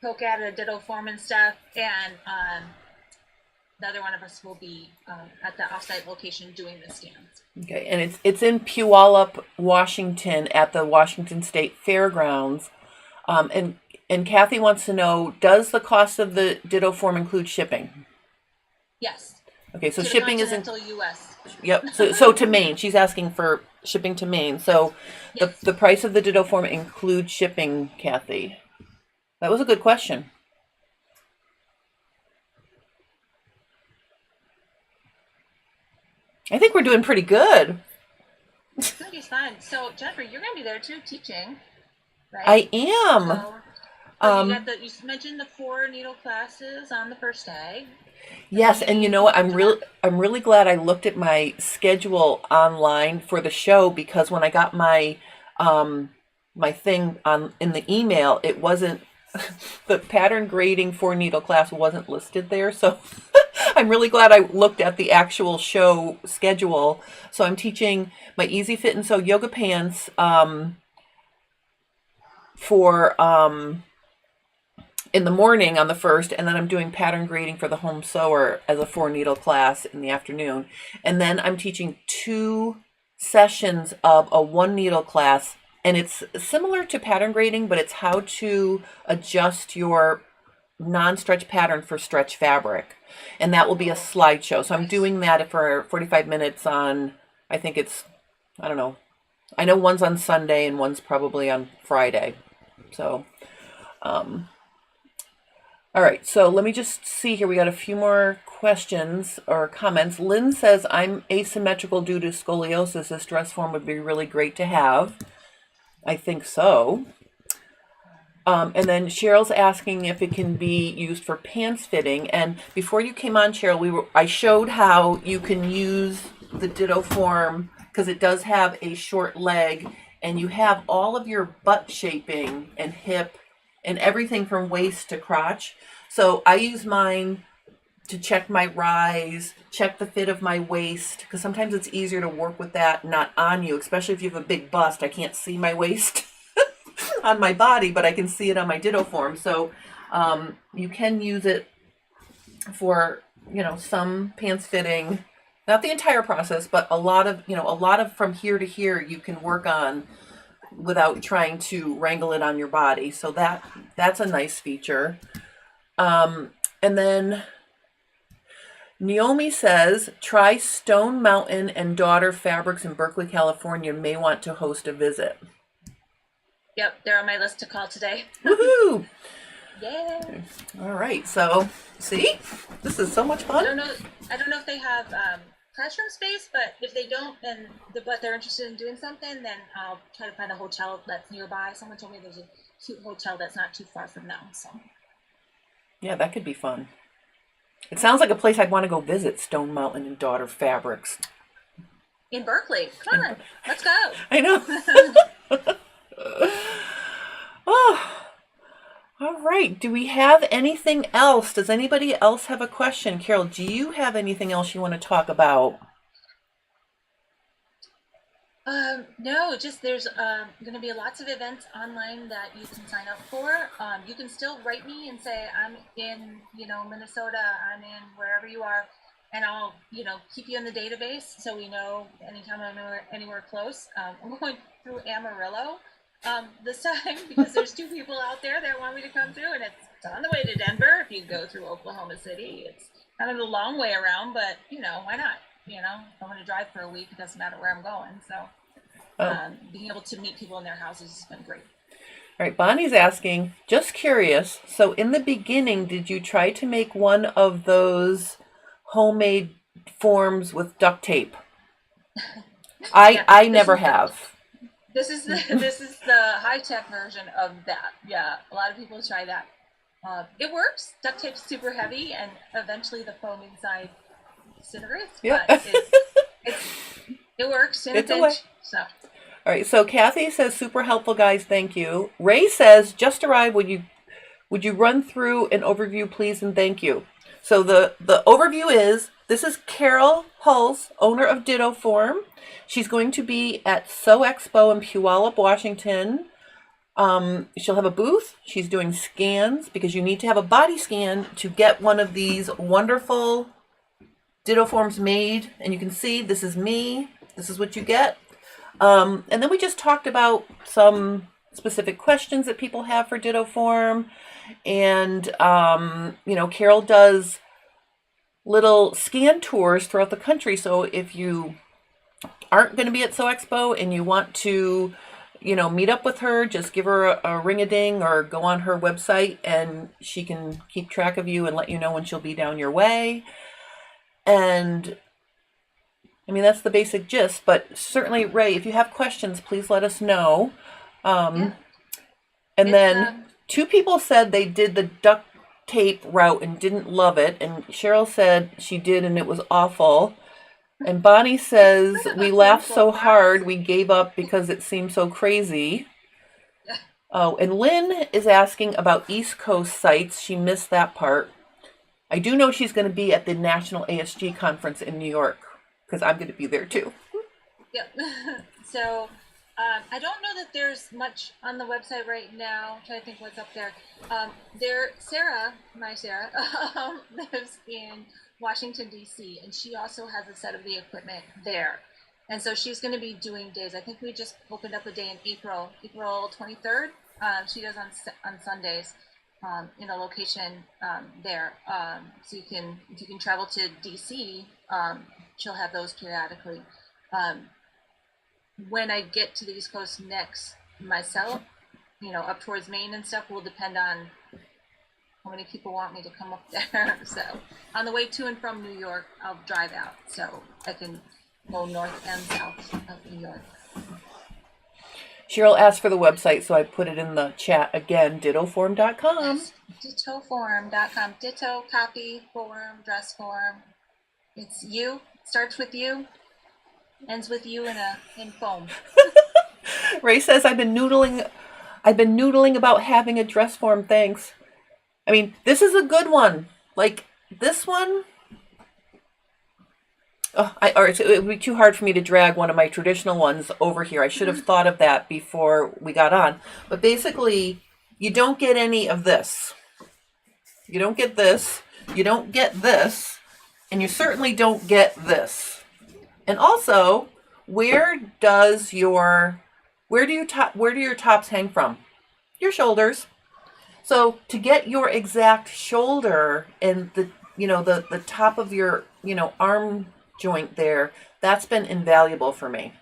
poke at a DittoForm and stuff. And the other one of us will be at the offsite location doing the scans. Okay, and it's in Puyallup, Washington, at the Washington State Fairgrounds. And Kathy wants to know, does the cost of the DittoForm include shipping? Yes. Okay, so To shipping the is in. continental U.S. Yep. So to Maine, she's asking for shipping to Maine. So Yes. the price of the DittoForm includes shipping, Kathy. That was a good question. I think we're doing pretty good. It's gonna be fun. So Jennifer, you're gonna be there too, teaching, right? I am. You mentioned the 4 needle classes on the first day. Yes, and you know what? I'm really glad I looked at my schedule online for the show, because when I got my my thing on in the email, it wasn't the pattern grading 4 needle class wasn't listed there. So I'm really glad I looked at the actual show schedule. So I'm teaching my Easy Fit and Sew yoga pants for in the morning on the first, and then I'm doing pattern grading for the home sewer as a 4 needle class in the afternoon. And then I'm teaching 2 sessions of a 1 needle class, and it's similar to pattern grading, but it's how to adjust your non-stretch pattern for stretch fabric. And that will be a slideshow. So I'm doing that for 45 minutes on, I think it's, I don't know. I know one's on Sunday and one's probably on Friday. So, all right, so let me just see here. We got a few more questions or comments. Lynn says, I'm asymmetrical due to scoliosis. This dress form would be really great to have. I think so. And then Cheryl's asking if it can be used for pants fitting. And before you came on, Cheryl, I showed how you can use the DittoForm, because it does have a short leg, and you have all of your butt shaping and hip and everything from waist to crotch. So I use mine to check my rise, check the fit of my waist, because sometimes it's easier to work with that not on you, especially if you have a big bust. I can't see my waist on my body, but I can see it on my DittoForm. So you can use it for, some pants fitting, not the entire process, but a lot of from here to here you can work on without trying to wrangle it on your body. So that's a nice feature. And then Naomi says, try Stone Mountain and Daughter Fabrics in Berkeley, California. May want to host a visit. Yep, they're on my list to call today. Woohoo! Yeah. All right, so see, this is so much fun. I don't know if they have classroom space, but if they don't, but they're interested in doing something, then I'll try to find a hotel that's nearby. Someone told me there's a cute hotel that's not too far from them. So yeah, that could be fun. It sounds like a place I'd want to go visit, Stone Mountain and Daughter Fabrics. In Berkeley. Come on, let's go. I know. Oh, all right. Do we have anything else? Does anybody else have a question? Carol, do you have anything else you want to talk about? No, just there's going to be lots of events online that you can sign up for. You can still write me and say, I'm in, Minnesota, I'm in wherever you are, and I'll, keep you in the database so we know anytime I'm anywhere close. I'm going through Amarillo this time because there's 2 people out there that want me to come through, and it's on the way to Denver. If you go through Oklahoma City, it's kind of a long way around, but why not? If I want to drive for a week, it doesn't matter where I'm going. So being able to meet people in their houses has been great. All right, Bonnie's asking, just curious, so in the beginning, did you try to make one of those homemade forms with duct tape? I never have. This is the high-tech version of that. Yeah, a lot of people try that. It works. Duct tape's super heavy, and eventually the foam inside disintegrates. Yeah. But it works in a pinch. So. All right. So Kathy says, super helpful, guys. Thank you. Ray says, just arrived. Would you run through an overview, please, and thank you. So the overview is, this is Carol Huls, owner of DittoForm. She's going to be at So Expo in Puyallup, Washington. She'll have a booth. She's doing scans because you need to have a body scan to get one of these wonderful Ditto forms made, and you can see this is me. This is what you get. And then we just talked about some specific questions that people have for Ditto form. And, Carol does little scan tours throughout the country. So if you aren't going to be at So Expo and you want to, meet up with her, just give her a ring-a-ding or go on her website and she can keep track of you and let you know when she'll be down your way. And that's the basic gist, but certainly, Ray, if you have questions, please let us know. And then 2 people said they did the duct tape route and didn't love it. And Cheryl said she did and it was awful. And Bonnie says, we laughed so hard we gave up because it seemed so crazy. Oh, and Lynn is asking about East Coast sites. She missed that part. I do know she's going to be at the National ASG conference in New York because I'm going to be there too. Yep. So I don't know that there's much on the website right now. I'm trying to think what's up there. Sarah, lives in Washington, D.C., and she also has a set of the equipment there. And so she's going to be doing days. I think we just opened up a day in April 23rd. She does on Sundays in a location there. So if you can travel to D.C., she'll have those periodically. When I get to the East Coast next myself, up towards Maine and stuff will depend on how many people want me to come up there. So on the way to and from New York, I'll drive out so I can go north and south of New York. Cheryl asked for the website, so I put it in the chat again, DittoForm.com. Yes, DittoForm.com. Ditto, copy, form, dress form. It's you, starts with you, ends with you in foam. Ray says, I've been noodling about having a dress form, thanks. This is a good one. Like, this one... all right, so it would be too hard for me to drag one of my traditional ones over here. I should have thought of that before we got on. But basically, you don't get any of this. You don't get this. You don't get this. And you certainly don't get this. And also, where do your tops hang from? Your shoulders. So to get your exact shoulder and the top of your, arm joint there, that's been invaluable for me.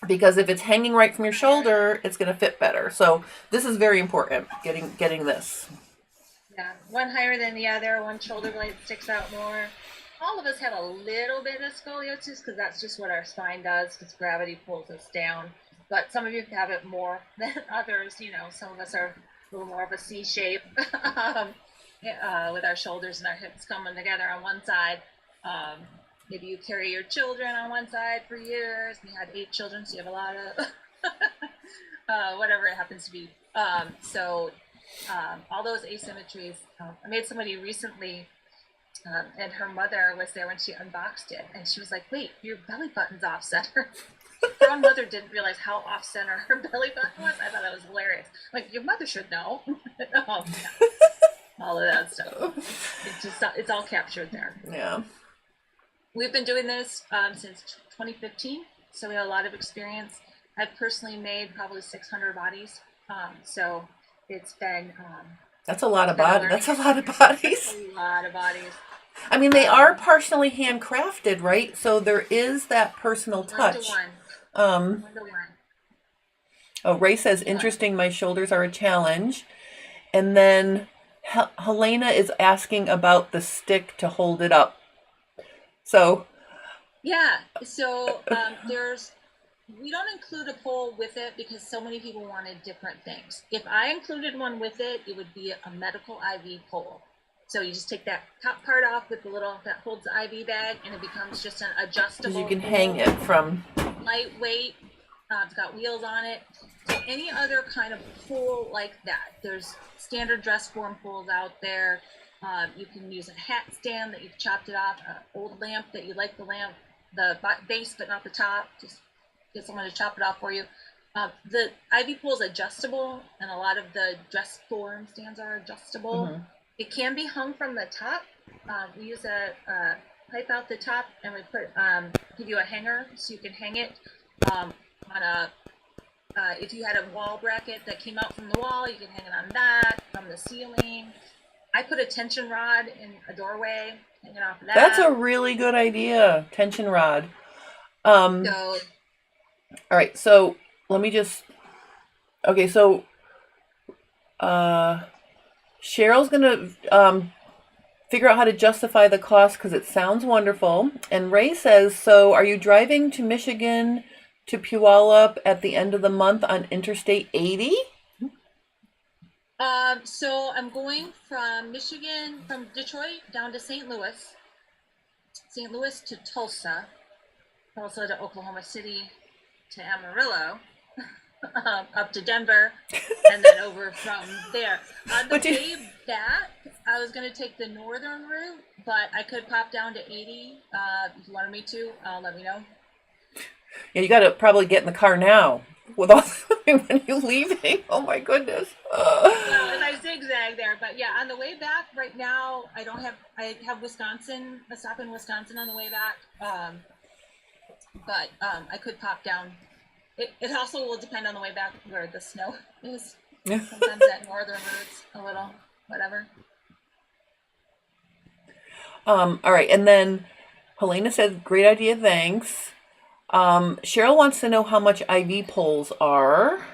Because if it's hanging right from your shoulder, it's going to fit better. So this is very important, getting this. Yeah, one higher than the other, one shoulder blade sticks out more. All of us have a little bit of scoliosis because that's just what our spine does because gravity pulls us down. But some of you have it more than others. Some of us are a little more of a C shape with our shoulders and our hips coming together on one side. Maybe you carry your children on one side for years. You had 8 children, so you have a lot of whatever it happens to be. All those asymmetries. I made somebody recently, and her mother was there when she unboxed it, and she was like, "Wait, your belly button's off center." Her own mother didn't realize how off center her belly button was. I thought that was hilarious. Like, your mother should know. Oh, yeah. All of that stuff. It's all captured there. Yeah. We've been doing this since 2015, so we have a lot of experience. I've personally made probably 600 bodies, so it's been. That's a lot of bodies. That's a lot of bodies. A lot of bodies. They are partially handcrafted, right? So there is that personal touch. 1-to-1. 1-to-1. Oh, Ray says, interesting, my shoulders are a challenge. And then Helena is asking about the stick to hold it up. So. Yeah, so we don't include a pole with it because so many people wanted different things. If I included one with it, it would be a medical IV pole. So you just take that top part off with the little, that holds the IV bag, and it becomes just an adjustable. You can hang it from. Lightweight. It's got wheels on it. So any other kind of pole like that. There's standard dress form poles out there. You can use a hat stand that you've chopped it off, an old lamp that you like the base but not the top. Just get someone to chop it off for you. The IV pole is adjustable, and a lot of the dress form stands are adjustable. Mm-hmm. It can be hung from the top. We use a pipe out the top, and we put give you a hanger so you can hang it on a. If you had a wall bracket that came out from the wall, you can hang it on that, from the ceiling. I put a tension rod in a doorway, hanging off of that. That's a really good idea, tension rod. All right, so let me just. Okay, so Cheryl's gonna figure out how to justify the cost because it sounds wonderful. And Ray says, so are you driving to Michigan to Puyallup at the end of the month on Interstate 80? So I'm going from Michigan, from Detroit down to St. Louis to Tulsa, Tulsa to Oklahoma City to Amarillo, up to Denver, and then over from there. On the way back, I was going to take the northern route, but I could pop down to 80 if you wanted me to. Let me know. Yeah, you got to probably get in the car now with all when you're leaving. Oh my goodness. Well, and I zigzag there, but yeah, on the way back right now, I have Wisconsin, a stop in Wisconsin on the way back. But I could pop down. It also will depend on the way back where the snow is. Yeah. Sometimes that northern routes a little, whatever. All right, and then Helena said, great idea, thanks. Cheryl wants to know how much IV poles are.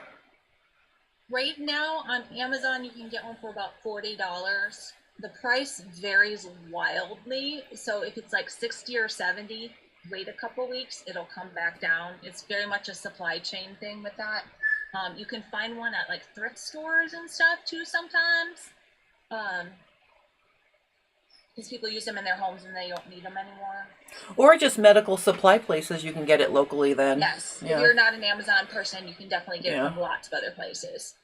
Right now on Amazon, you can get one for about $40. The price varies wildly. So if it's like 60 or 70, wait a couple weeks, it'll come back down. It's very much a supply chain thing with that. You can find one at like thrift stores and stuff too sometimes. Because people use them in their homes and they don't need them anymore. Or just medical supply places, you can get it locally then. Yes. Yeah. If you're not an Amazon person, you can definitely get it from lots of other places.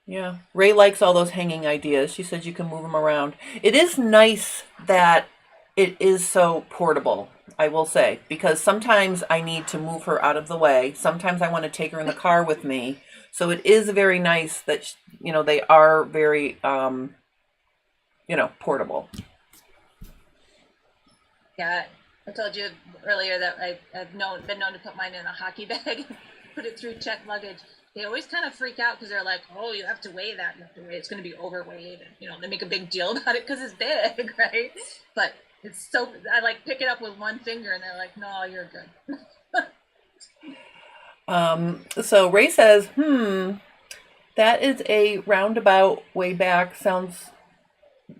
Yeah. Ray likes all those hanging ideas. She says you can move them around. It is nice that it is so portable, I will say, because sometimes I need to move her out of the way. Sometimes I want to take her in the car with me. So it is very nice that, they are very, portable. Yeah, I told you earlier that I've been known to put mine in a hockey bag, put it through checked luggage. They always kind of freak out because they're like, "Oh, you have to weigh that. You have to weigh. It's going to be overweight." And, they make a big deal about it because it's big, right? But it's so I pick it up with one finger, and they're like, "No, you're good." So Ray says, that is a roundabout way back.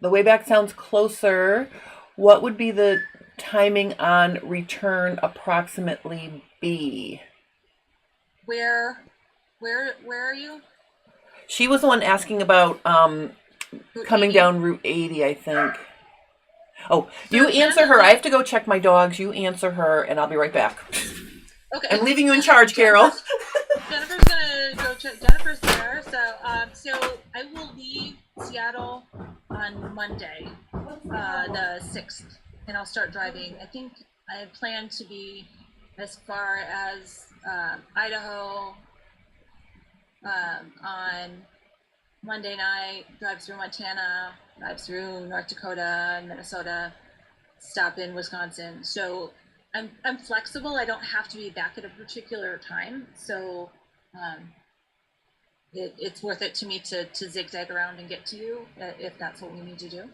The way back sounds closer. What would be the timing on return approximately be? Where are you? She was the one asking about coming down Route 80, I think. Oh, you answer her. I have to go check my dogs. You answer her, and I'll be right back. Okay. I'm leaving you in charge, Carol. Jennifer's gonna go check. Jennifer's there, so I will leave Seattle on Monday, the 6th, and I'll start driving. I think I plan to be as far as Idaho on Monday night, drive through Montana, drive through North Dakota, Minnesota, stop in Wisconsin. So I'm flexible. I don't have to be back at a particular time. So it's worth it to me to zigzag around and get to you if that's what we need to do.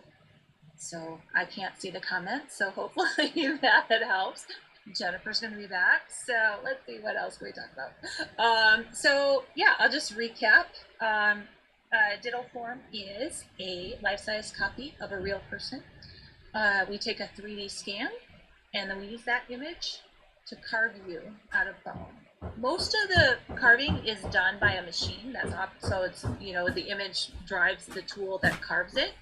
So I can't see the comments, so hopefully that helps. Jennifer's going to be back. So let's see, what else can we talk about? So yeah, I'll just recap. DittoForm is a life-size copy of a real person. We take a 3D scan, and then we use that image to carve you out of bone. Most of the carving is done by a machine. So it's, the image drives the tool that carves it.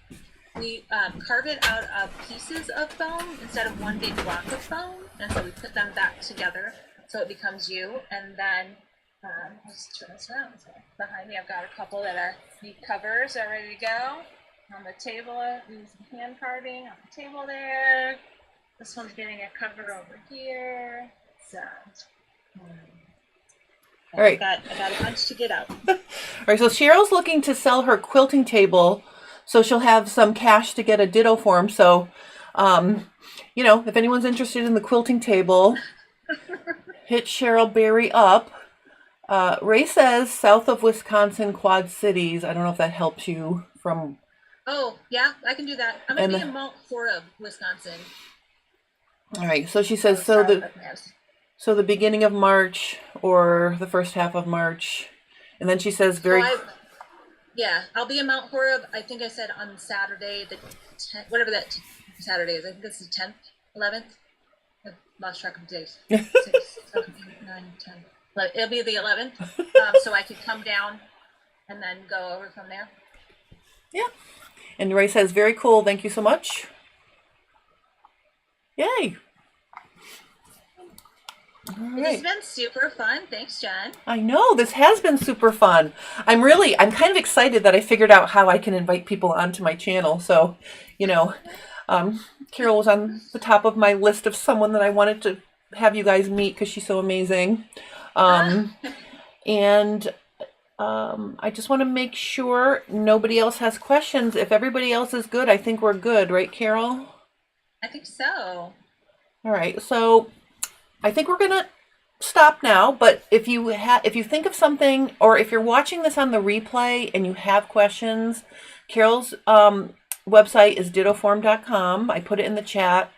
We carve it out of pieces of bone instead of one big block of bone, and so we put them back together so it becomes you. And then let's turn this around. So behind me, I've got a couple that are neat covers are ready to go on the table. Use hand carving on the table there. This one's getting a cover over here. So, all right. I got a bunch to get out. All right. So Cheryl's looking to sell her quilting table, so she'll have some cash to get a DittoForm. So You know, if anyone's interested in the quilting table, hit Cheryl Berry up. Ray says south of Wisconsin, Quad Cities. I don't know if that helps you from. Oh, yeah, I can do that. I'm going to be in Mount Horeb, Wisconsin. All right. So she says, so the beginning of March or the first half of March. And then she says yeah, I'll be in Mount Horeb. I think I said on Saturday, the 10th, whatever that Saturday is. I think it's the 10th, 11th. I've lost track of days. 6, 7, 8, 9, 10. But it'll be the 11th. So I could come down and then go over from there. Yeah. And Ray says, very cool. Thank you so much. Yay. This has been super fun. Thanks, Jen. I know, this has been super fun. I'm kind of excited that I figured out how I can invite people onto my channel. So, you know, Carol was on the top of my list of someone that I wanted to have you guys meet because she's so amazing. And I just want to make sure nobody else has questions. If everybody else is good, I think we're good, right, Carol? I think so. All right, so I think we're gonna stop now. But if you think of something, or if you're watching this on the replay and you have questions, Carol's website is DittoForm.com. I put it in the chat,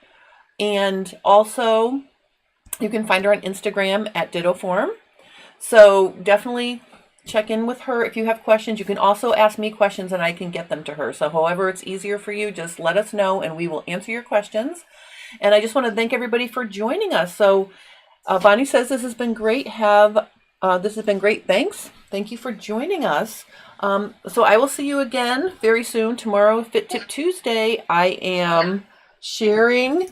and also you can find her on Instagram at DittoForm. So definitely check in with her if you have questions. You can also ask me questions and I can get them to her. So however it's easier for you, just let us know and we will answer your questions. And I just want to thank everybody for joining us. So Bonnie says this has been great. This has been great. Thanks. Thank you for joining us. So I will see you again very soon. Tomorrow, Fit Tip Tuesday, I am sharing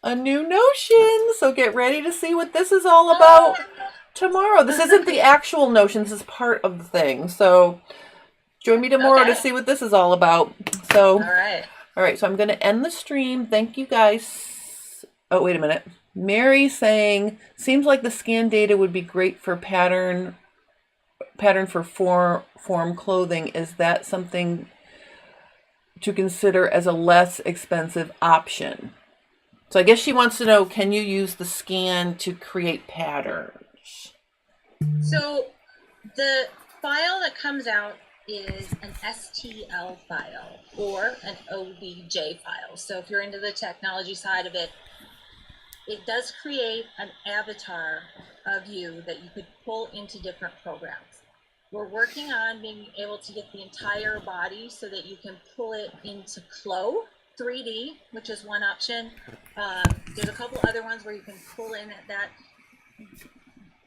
a new Notion. So get ready to see what this is all about tomorrow. This isn't the actual Notion. This is part of the thing. So join me tomorrow to see what this is all about. So, all right. So I'm going to end the stream. Thank you guys. Oh, wait a minute. Mary saying, seems like the scan data would be great for pattern for form clothing. Is that something to consider as a less expensive option? So I guess she wants to know, can you use the scan to create patterns? So the file that comes out is an STL file or an OBJ file. So if you're into the technology side of it, it does create an avatar of you that you could pull into different programs. We're working on being able to get the entire body so that you can pull it into Clo 3D, which is one option. There's a couple other ones where you can pull in that.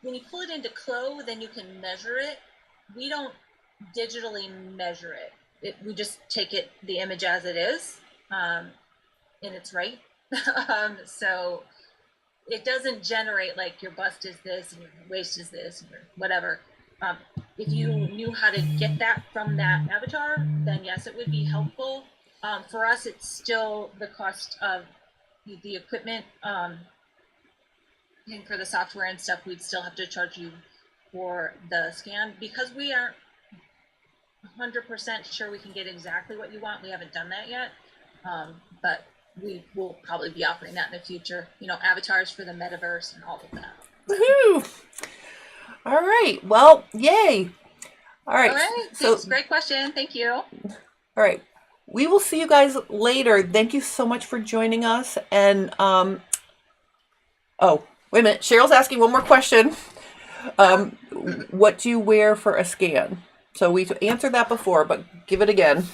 When you pull it into Clo, then you can measure it. We don't digitally measure it. We just take the image as it is, and it's right. So it doesn't generate like your bust is this and your waist is this or whatever. If you knew how to get that from that avatar, then yes, it would be helpful. For us, it's still the cost of the equipment. And for the software and stuff, we'd still have to charge you for the scan because we aren't 100% sure we can get exactly what you want. We haven't done that yet, but we will probably be offering that in the future. You know, avatars for the metaverse and all of that. Woohoo! All right. Well, yay. All right. All right. So, great question. Thank you. All right. We will see you guys later. Thank you so much for joining us. And, oh, wait a minute. Cheryl's asking one more question. What do you wear for a scan? So we answered that before, but give it again.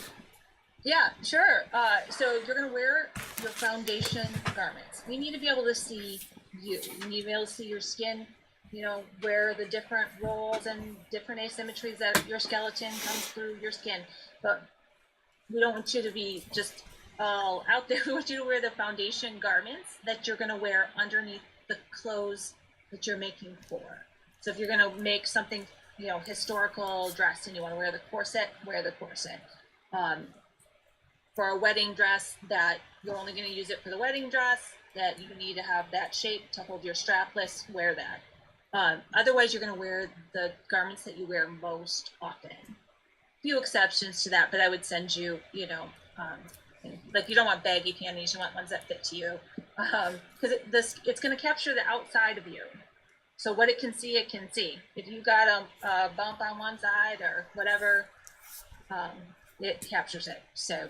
Yeah, sure. So you're going to wear your foundation garments. We need to be able to see you. We need to be able to see your skin, you know, where the different rolls and different asymmetries that your skeleton comes through your skin. But we don't want you to be just all out there. We want you to wear the foundation garments that you're going to wear underneath the clothes that you're making for. So if you're going to make something, you know, historical dress and you want to wear the corset, wear the corset. For a wedding dress that you're only going to use it for the wedding dress, that you need to have that shape to hold your strapless, wear that. Otherwise, you're going to wear the garments that you wear most often. Few exceptions to that, but I would send you, you know, Like you don't want baggy panties, you want ones that fit to you. Because it's going to capture the outside of you. So what it can see. If you got a bump on one side or whatever, it captures it. So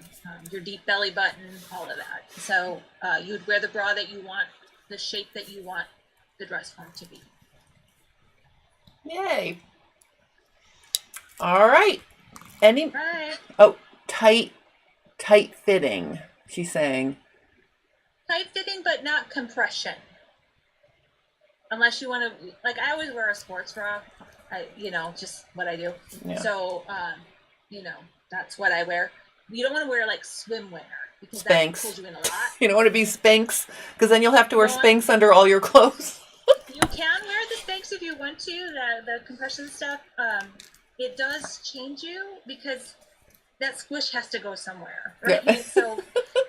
your deep belly button, all of that. So you'd wear the bra that you want, the shape that you want the dress form to be. Yay. All right. Right. Oh, tight fitting, she's saying. Tight fitting, but not compression. Unless you want to, like, I always wear a sports bra. Just what I do. Yeah. So, that's what I wear. You don't want to wear like swimwear because Spanx. that pulls you in a lot. You don't want to be Spanx because then you'll have to wear Spanx under all your clothes. You can wear the Spanx if you want to, the compression stuff. It does change you because that squish has to go somewhere, right? Yeah. So,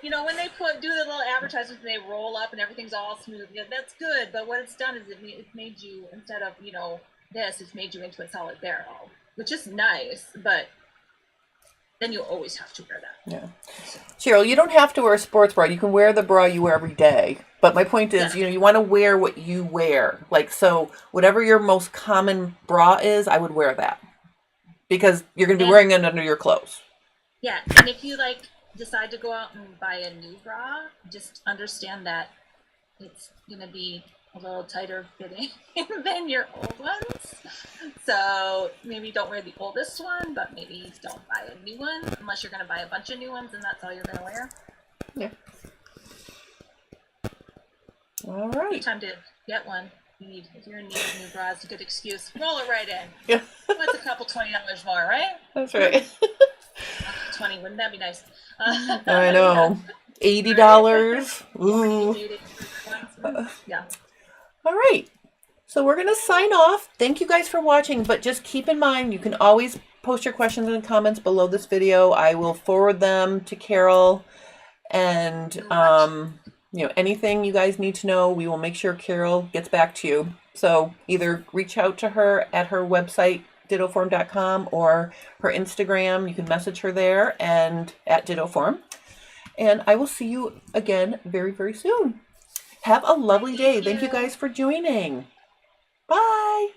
when they do the little advertisements and they roll up and everything's all smooth, that's good. But what it's done is it's made you, instead of, it's made you into a solid barrel, which is nice, but then you always have to wear that. Yeah. Cheryl, you don't have to wear a sports bra. You can wear the bra you wear every day. But my point is, you want to wear what you wear. Like, so whatever your most common bra is, I would wear that. Because you're going to be wearing it under your clothes. Yeah. And if you decide to go out and buy a new bra, just understand that it's going to be a little tighter fitting than your old ones. So maybe don't wear the oldest one, but maybe don't buy a new one unless you're going to buy a bunch of new ones and that's all you're going to wear. Yeah. All right. Good time to get one. If you're in need of new bras, a good excuse. Roll it right in. Yeah. What's a couple $20 more, right? That's right. 20, wouldn't that be nice? I know. $80. Ooh. Yeah. All right. So we're going to sign off. Thank you guys for watching, but just keep in mind, you can always post your questions and comments below this video. I will forward them to Carol, and anything you guys need to know, we will make sure Carol gets back to you. So either reach out to her at her website, DittoForm.com, or her Instagram. You can message her there and at DittoForm. And I will see you again very, very soon. Have a lovely day. Thank you guys for joining. Bye.